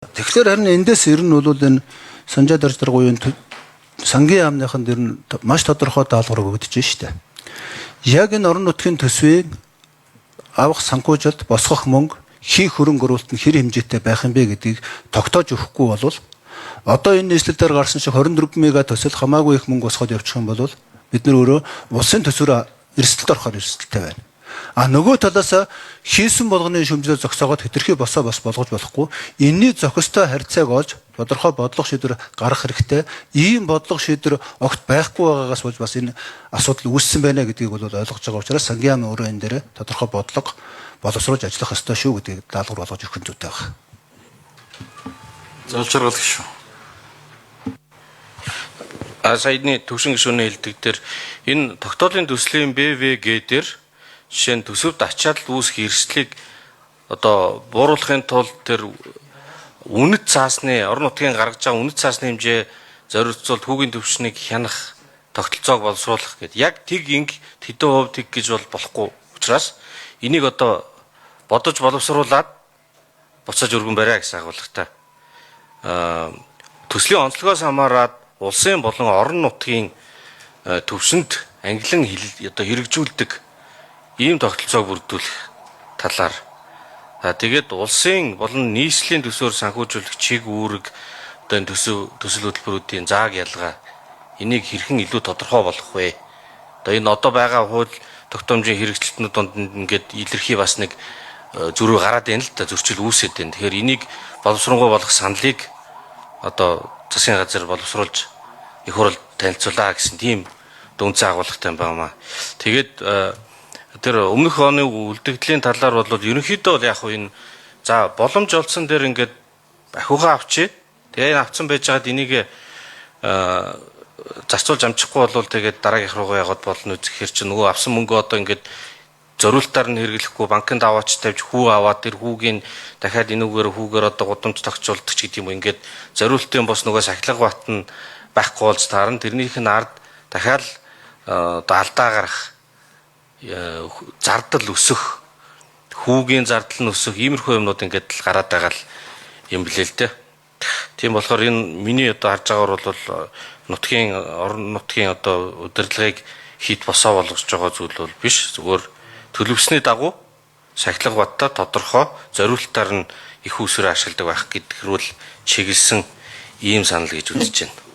Тэгэхээр харин эндээс ер нь бол энэ санжаа дарждаргуугийн сангийн яамныхан дэр нь маш тодорхой даалгавар өгөгдөж штэ. Яг энэ орон нутгийн төсвийг авах санхүүжилт босгох мөнгө хийх хөрөнгө оруулалт нь хэр хэмжээтэй байх юм бэ гэдгийг тогтоож өгөхгүй бол одоо энэ нийслэлээр гарсан шиг 24 мега төсөл хамаагүй их мөнгө босгоод явчих юм бол бид нар өөрөө улсын төсвөөр эрсдэлд орохоор эрсдэлтэй байна. А нөгөө талаас хийсэн болгоны шүмжлэл зогсоогоод хэтэрхий босоо бас болгож болохгүй. Энэний зохистой харьцааг олж тодорхой бодлого шийдвэр гаргах хэрэгтэй. Ийм бодлого шийдвэр огт байхгүй байгаагаас болж бас энэ асуудал үүссэн байна гэдгийг бол ойлгож байгаа учраас сангийн яам өөрөө энэ дээр тодорхой бодлого боловсруулж ажиллах ёстой шүү гэдгийг даалгавар болгож өгөх нь зүйтэй байна. Залж аргал гişүү. Саяны төвшин гишүүний хэлдэг дээр энэ тогтоолын төслийн БВГ дээр жишээ нь төсөвд ачаалал үүсэх эрсдлийг одоо бууруулахын тулд тэр үнэт цаасны орон нутгийн гаргаж байгаа үнэт цаасны хэмжээ зориулцуулт хүүгийн төвшнийг хянах тогтолцоог боловсруулах гэдэг. Яг тэг инг хэдэн хувь тэг гэж болохгүй учраас энийг одоо бодож боловсруулад буцааж өргөн бариа гэсэн агуулгатай. Төслийн онцлогоос хамаарат улсын болон орон нутгийн төвшөнд англин одоо хэрэгжүүлдэг ийм тогтолцоог бүрдүүлэх талаар тэгээд улсын болон нийслэлийн төсөөр санхүүжүүлэх чиг үүрэг одоо энэ төсөл хөтөлбөрүүдийн зааг ялгаа энийг хэрхэн илүү тодорхой болгох вэ? Одоо энэ одоо байгаа хууль тогтоомжийн хэрэгжилтнүүд донд ингээд илэрхий бас нэг зөрүү гараад байна л да, зөрчил үүсэт байна. Тэгэхээр энийг боловсронгуй болгох саналыг одоо засгийн газар боловсруулж их хурл танилцуулаа гэсэн тийм дүнцэн агуулгатай байна. Тэгээд тэр өмнөх оны үлдэгдлийн талаар бол ерөнхийдөө бол яг энэ за боломж олсон дээр ингээд ахиугаа авчи. Тэгээ энэ авцсан байж байгаад энийг зарцуулж амжихгүй бол тэгээд дараагийнх руугаа яваад болно үзэхэр чи нөгөө авсан мөнгө одоо ингээд зориултаар нь хэрэглэхгүй банкнд аваач тавьж хүү аваад тэр хүүгийн дахиад энүүгээр хүүгээр одоо гудамж тогтчулдаг ч гэдэг юм ингээд зориултын бос нөгөө сахилга бат нь байхгүй болж таарна тэрнийх нь ард дахиад одоо алдаа гарах зардал өсөх хүүгийн зардал нь өсөх иймэрхүү юмнууд ингээд гараад байгаа юм блэ л дээ. Тийм болохоор энэ миний одоо харж байгаагаар бол нутгийн орон нутгийн одоо удирдлагыг хит босоо болгож байгаа зүйл бол биш. Зүгээр төлөвсний дагуу сахилга баттай тодорхой зориултаар нь их усрээ ашигладаг байх гэдгээр бол чиглэсэн ийм санал гэж үзэж байна.